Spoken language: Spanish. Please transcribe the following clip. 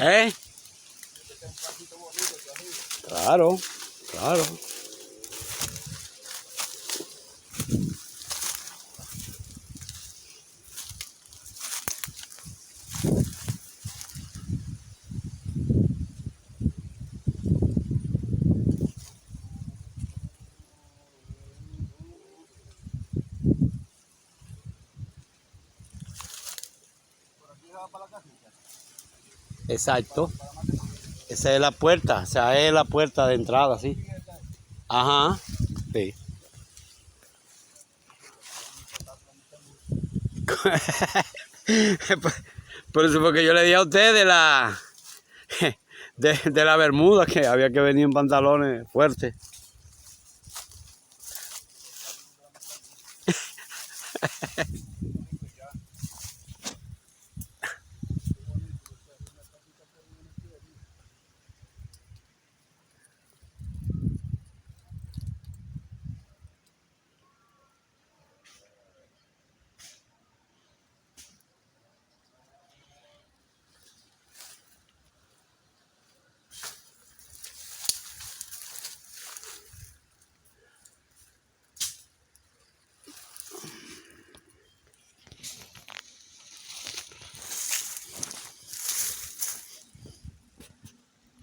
¿Eh? Claro, claro. Exacto. Esa es la puerta, o sea, es la puerta de entrada, sí. Ajá, sí. Por eso porque yo le di a usted de la de la bermuda, que había que venir en pantalones fuertes.